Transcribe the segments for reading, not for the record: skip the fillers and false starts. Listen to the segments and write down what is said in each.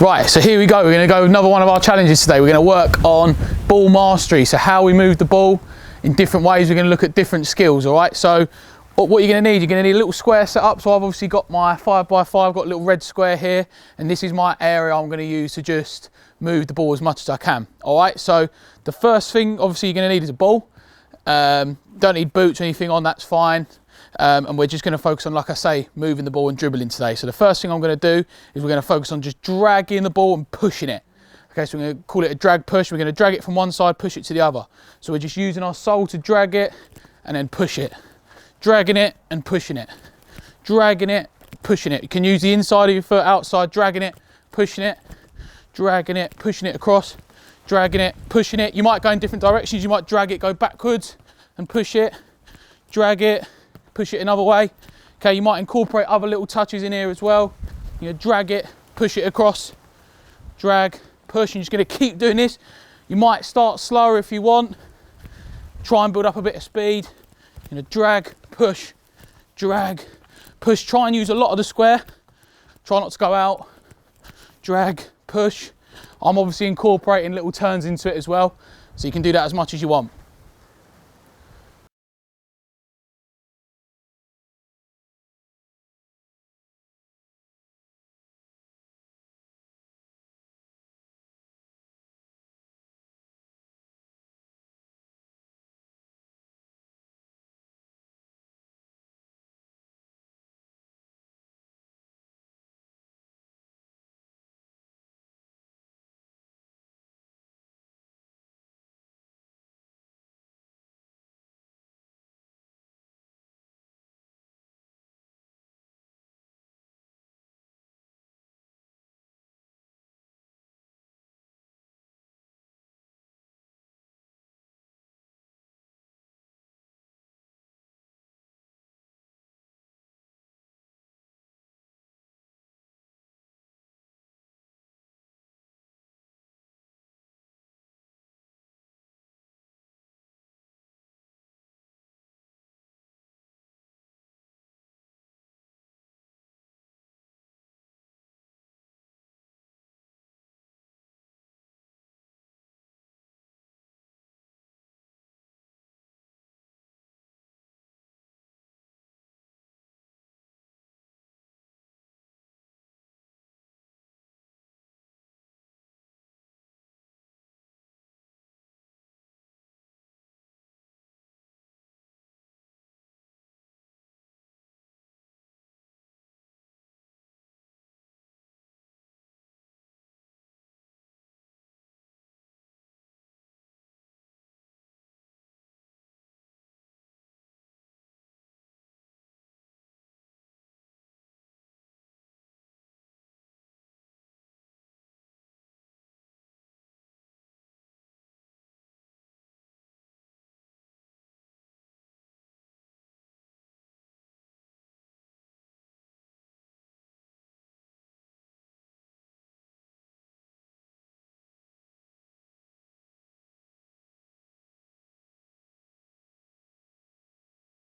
Right, so here we go. We're going to go with another one of our challenges today. We're going to work on ball mastery. So how we move the ball in different ways. We're going to look at different skills, all right? So what you're going to need a little square set up. So I've obviously got my 5x5, got a little red square here, and this is my area I'm going to use to just move the ball as much as I can, all right? So the first thing, obviously, you're going to need is a ball. Don't need boots or anything on, that's fine. And we're just going to focus on, like I say, moving the ball and dribbling today. So the first thing I'm going to do is we're going to focus on just dragging the ball and pushing it. Okay, so we're going to call it a drag push. We're going to drag it from one side, push it to the other. So we're just using our sole to drag it and then push it. Dragging it and pushing it. Dragging it, pushing it. You can use the inside of your foot, outside, dragging it, pushing it, dragging it, pushing it across, dragging it, pushing it. You might go in different directions. You might drag it, go backwards and push it, drag it, push it another way. Okay, you might incorporate other little touches in here as well. You know, drag it, push it across, drag, push. You're just going to keep doing this. You might start slower if you want. Try and build up a bit of speed. You know, drag, push, try and use a lot of the square. Try not to go out. Drag, push. I'm obviously incorporating little turns into it as well, so you can do that as much as you want.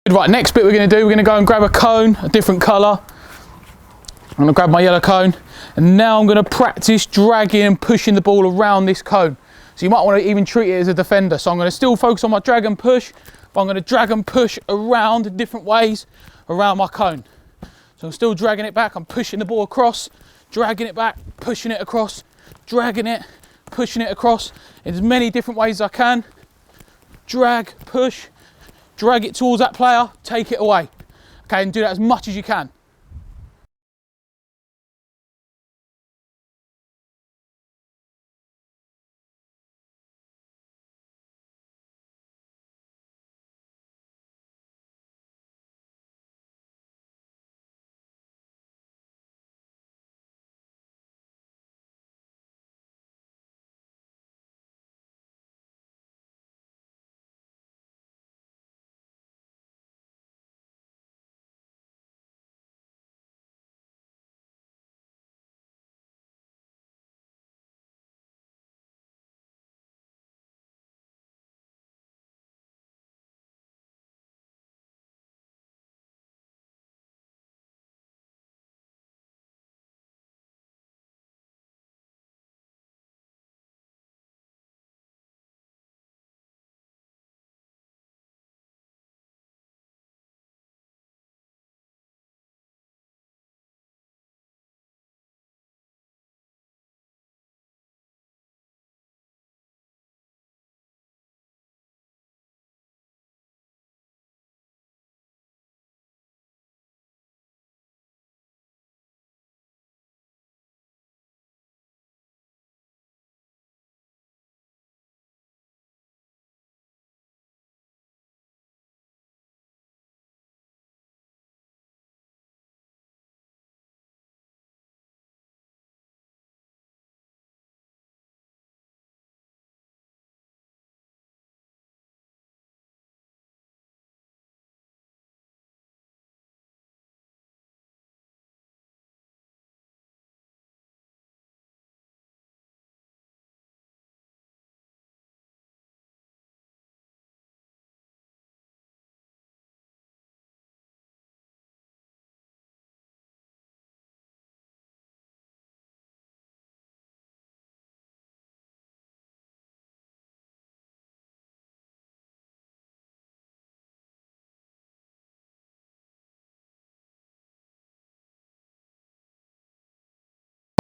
Right, next bit we're going to do, we're going to go and grab a cone, a different colour. I'm going to grab my yellow cone, and now I'm going to practice dragging and pushing the ball around this cone. So you might want to even treat it as a defender. So I'm going to still focus on my drag and push, but I'm going to drag and push around in different ways around my cone. So I'm still dragging it back, I'm pushing the ball across, dragging it back, pushing it across, dragging it, pushing it across in as many different ways as I can. Drag, push, drag it towards that player, take it away. Okay, and do that as much as you can.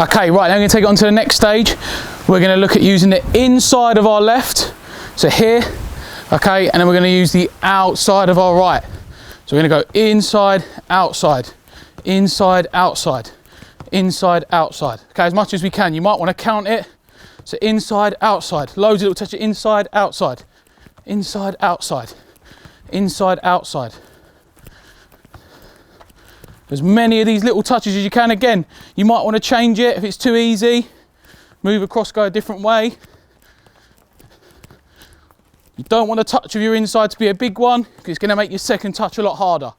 Okay, right, now we're going to take it on to the next stage. We're going to look at using the inside of our left, so here, okay, and then we're going to use the outside of our right. So we're going to go inside, outside, inside, outside, inside, outside. Okay, as much as we can. You might want to count it. So inside, outside, loads of little touches, inside, outside, inside, outside, inside, outside. As many of these little touches as you can. Again, you might want to change it if it's too easy. Move across, go a different way. You don't want the touch of your inside to be a big one because it's going to make your second touch a lot harder.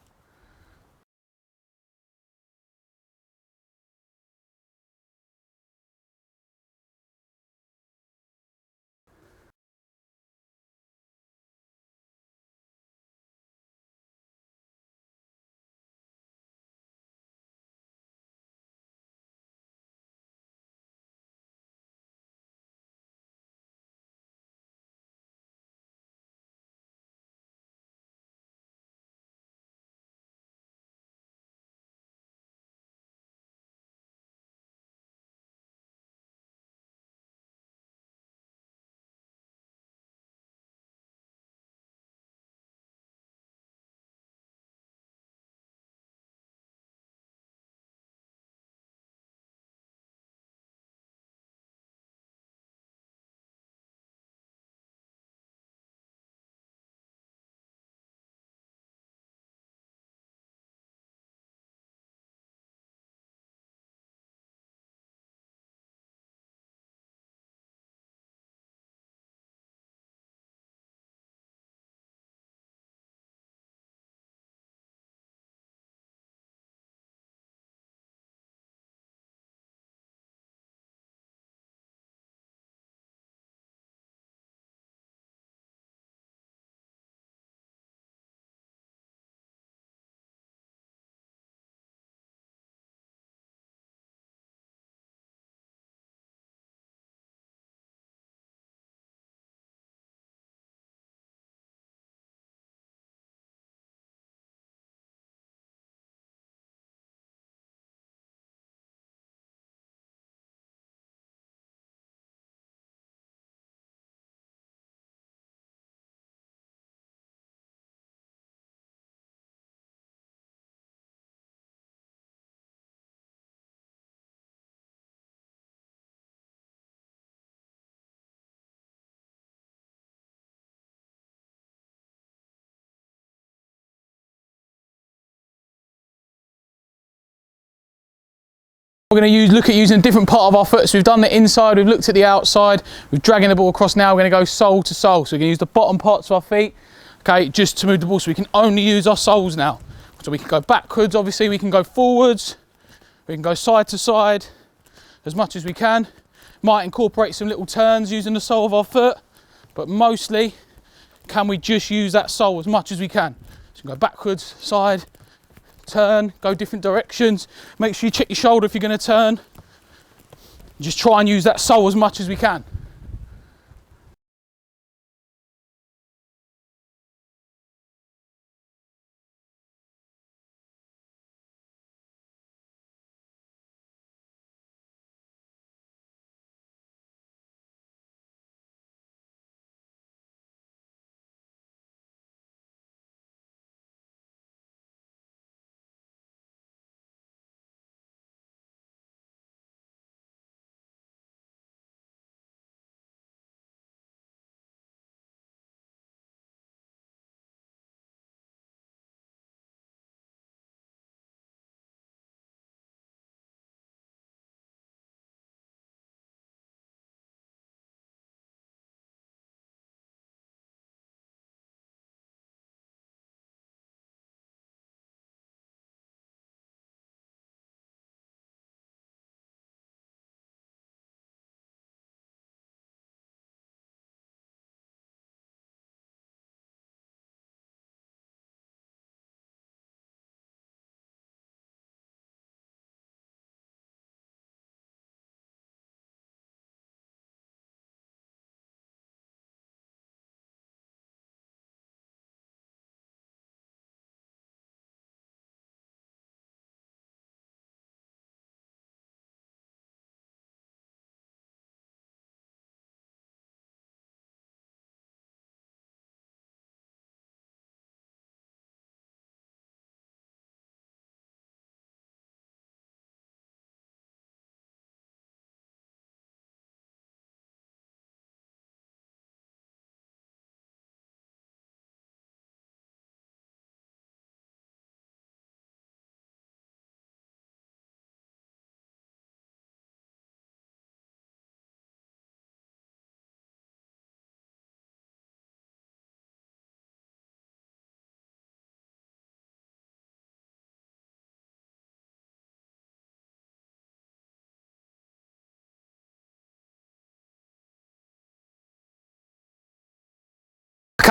We're going to look at using a different part of our foot. So we've done the inside, we've looked at the outside, we're dragging the ball across. Now we're going to go sole to sole. So we're going to use the bottom parts of our feet, okay, just to move the ball. So we can only use our soles now. So we can go backwards, obviously, we can go forwards, we can go side to side as much as we can. Might incorporate some little turns using the sole of our foot, but mostly, can we just use that sole as much as we can? So we can go backwards, side, turn, go different directions. Make sure you check your shoulder if you're going to turn. Just try and use that sole as much as we can.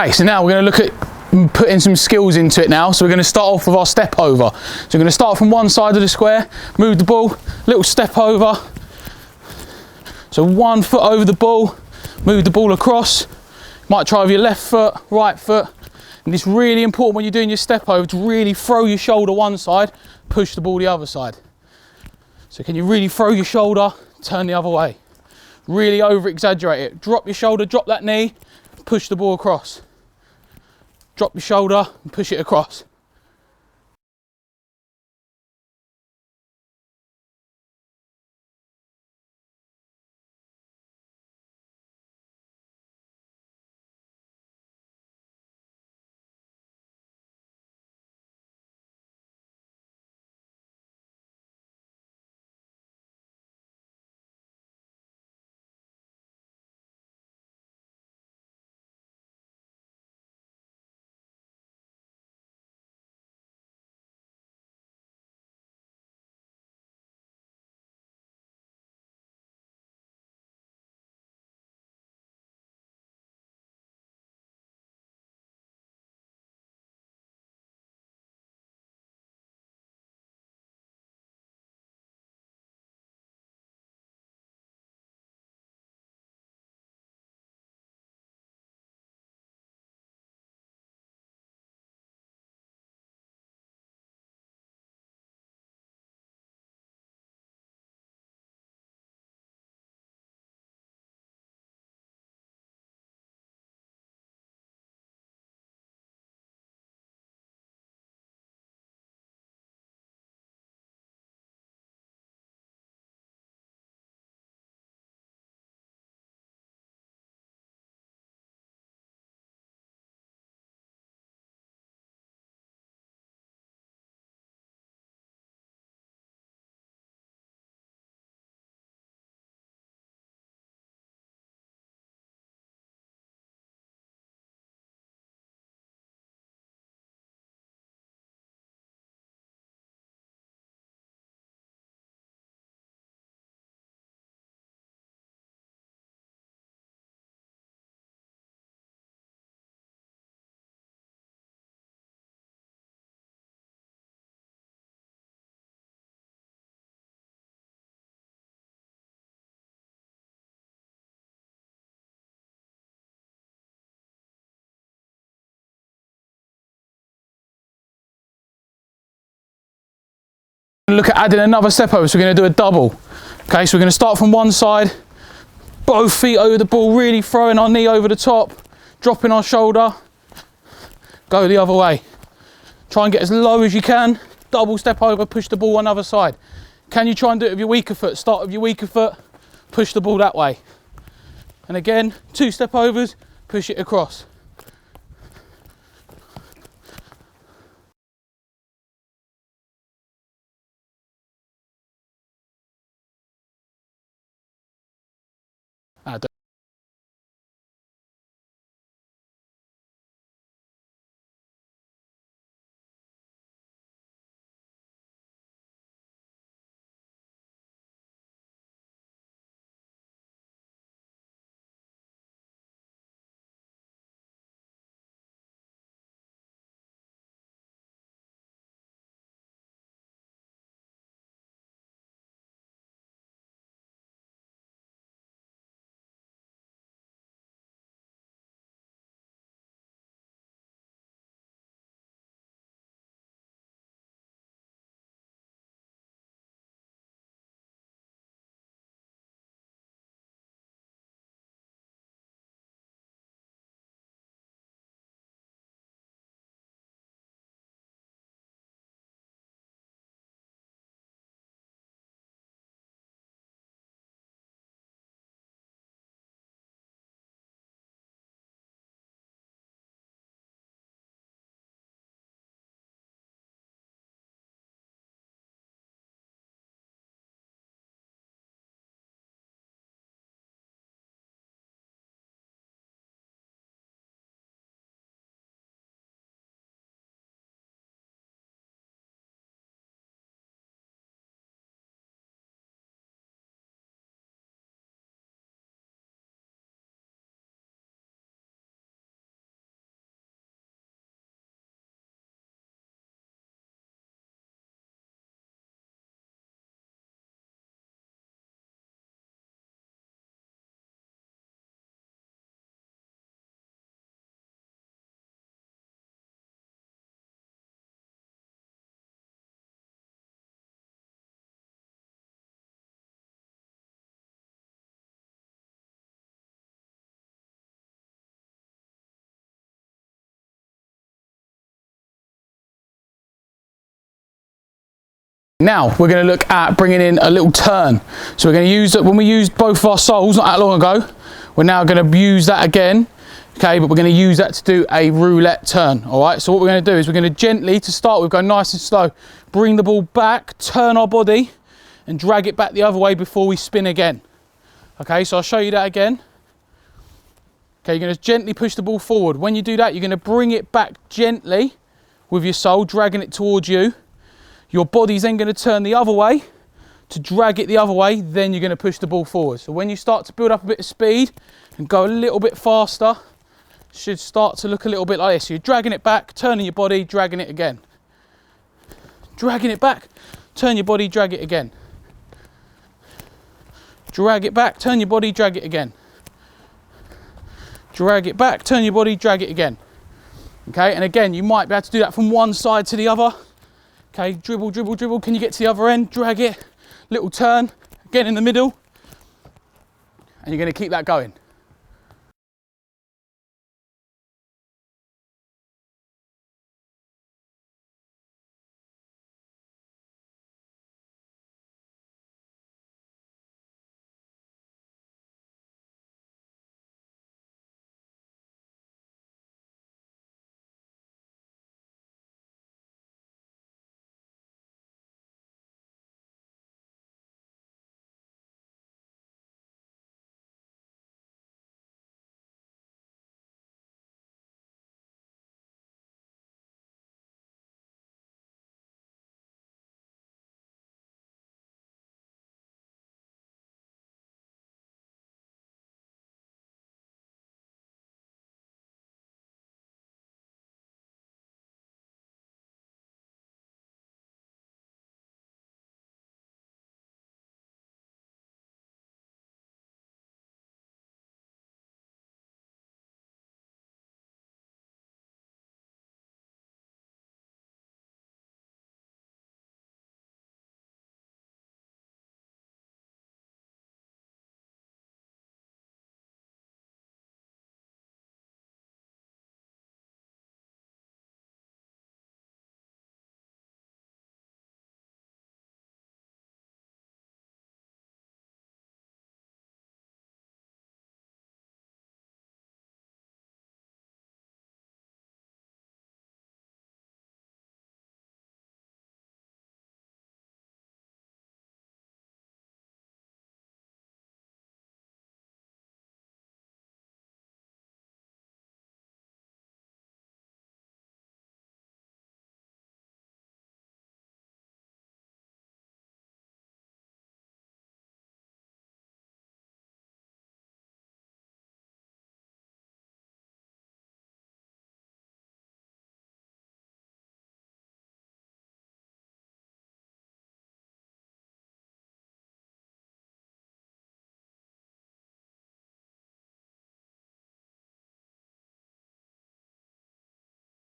Okay, so now we're going to look at putting some skills into it now. So we're going to start off with our step over. So we're going to start from one side of the square, move the ball, little step over. So 1 foot over the ball, move the ball across. Might try with your left foot, right foot. And it's really important when you're doing your step over to really throw your shoulder one side, push the ball the other side. So can you really throw your shoulder, turn the other way? Really over exaggerate it. Drop your shoulder, drop that knee, push the ball across. Drop your shoulder and push it across. Look at adding another step over, so we're going to do a double. Okay, so we're going to start from one side, both feet over the ball, really throwing our knee over the top, dropping our shoulder, go the other way. Try and get as low as you can, double step over, push the ball on the other side. Can you try and do it with your weaker foot? Start with your weaker foot, push the ball that way. And again, 2 step overs, push it across. Now we're going to look at bringing in a little turn. So we're going to use it when we used both of our soles not that long ago. We're now going to use that again, okay, but we're going to use that to do a roulette turn. All right, so what we're going to do is we're going to gently, to start with, go nice and slow, bring the ball back, turn our body and drag it back the other way before we spin again. Okay, so I'll show you that again. Okay, you're going to gently push the ball forward. When you do that, you're going to bring it back gently with your sole, dragging it towards you. Your body's then going to turn the other way to drag it the other way, then you're going to push the ball forward. So when you start to build up a bit of speed and go a little bit faster, it should start to look a little bit like this. So you're dragging it back, turning your body, dragging it again. Dragging it back, turn your body, drag it again. Drag it back, turn your body, drag it again. Drag it back, turn your body, drag it again. Okay, and again, you might be able to do that from one side to the other. Okay, dribble, dribble, dribble. Can you get to the other end? Drag it. Little turn. Again in the middle. And you're going to keep that going.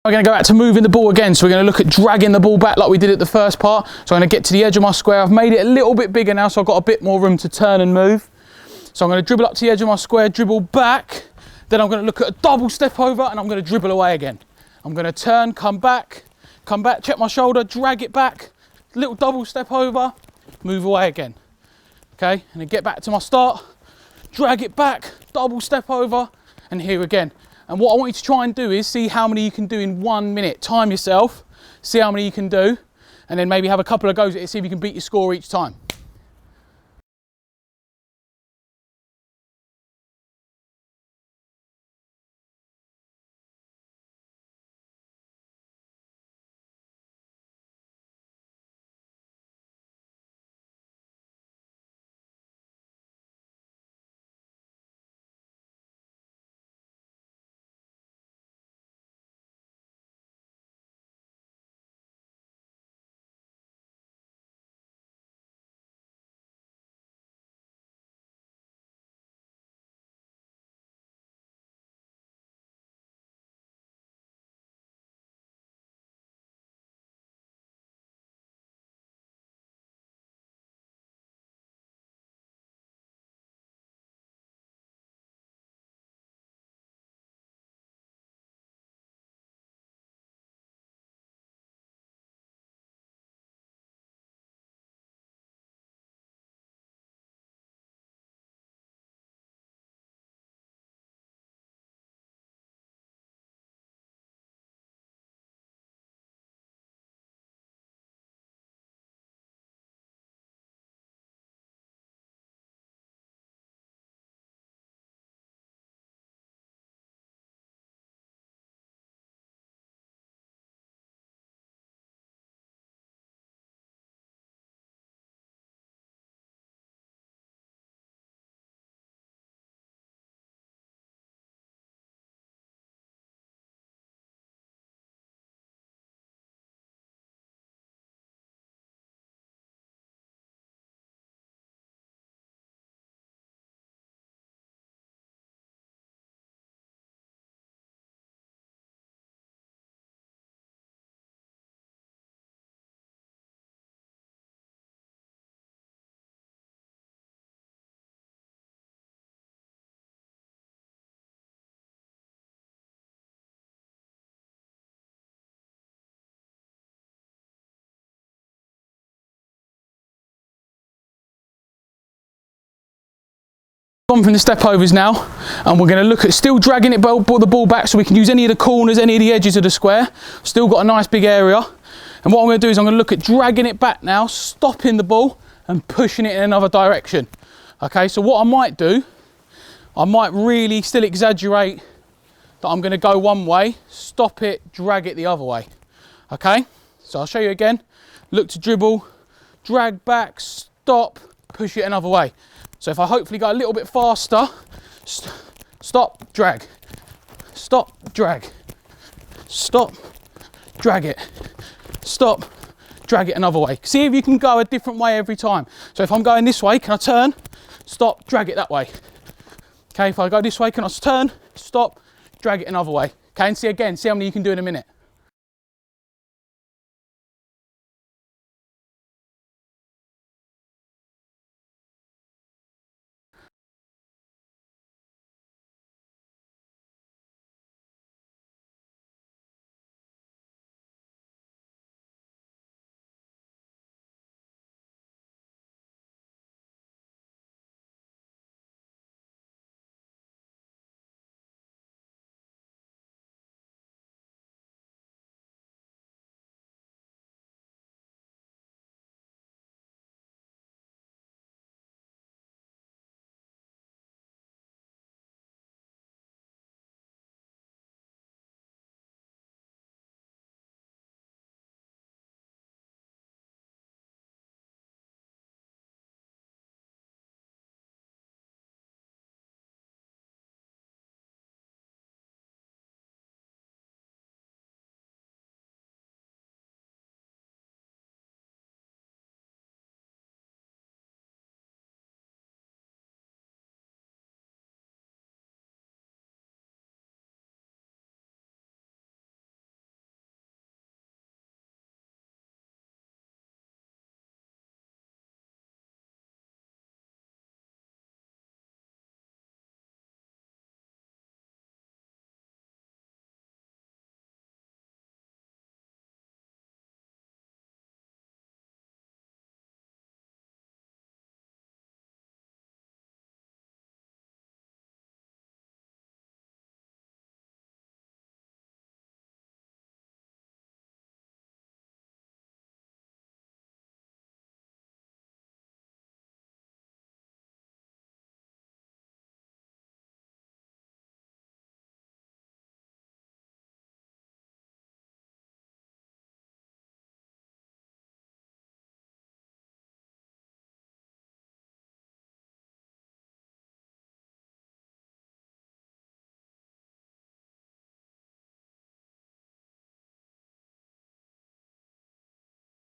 We're going to go back to moving the ball again, so we're going to look at dragging the ball back like we did at the first part. So I'm going to get to the edge of my square. I've made it a little bit bigger now, so I've got a bit more room to turn and move. So I'm going to dribble up to the edge of my square, dribble back, then I'm going to look at a double step over and I'm going to dribble away again. I'm going to turn, come back, check my shoulder, drag it back, little double step over, move away again. Okay, and then get back to my start, drag it back, double step over, and here again. And what I want you to try and do is see how many you can do in 1 minute. Time yourself, see how many you can do, and then maybe have a couple of goes at it, see if you can beat your score each time. On from the step overs now, and we're going to look at still dragging it the ball back so we can use any of the corners, any of the edges of the square. Still got a nice big area. And what I'm going to do is I'm going to look at dragging it back now, stopping the ball and pushing it in another direction. Okay, so what I might do, I might really still exaggerate that I'm going to go one way, stop it, drag it the other way. Okay, so I'll show you again. Look to dribble, drag back, stop, push it another way. So if I hopefully go a little bit faster, stop, drag, stop, drag, stop, drag it, stop, drag it another way. See if you can go a different way every time. So if I'm going this way, can I turn, stop, drag it that way. Okay, if I go this way, can I turn, stop, drag it another way. Okay, and see again, see how many you can do in a minute.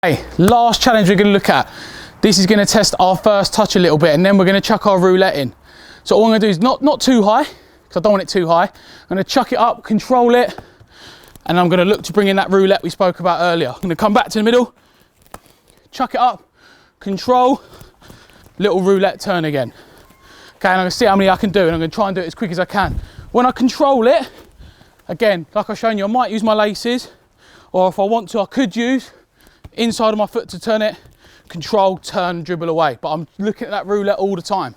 Okay, last challenge we're going to look at. This is going to test our first touch a little bit, and then we're going to chuck our roulette in. So all I'm going to do is not too high, because I don't want it too high. I'm going to chuck it up, control it, and I'm going to look to bring in that roulette we spoke about earlier. I'm going to come back to the middle, chuck it up, control, little roulette turn again. Okay, and I'm going to see how many I can do, and I'm going to try and do it as quick as I can. When I control it, again, like I've shown you, I might use my laces, or if I want to, I could use inside of my foot to turn it, control, turn, dribble away. But I'm looking at that roulette all the time.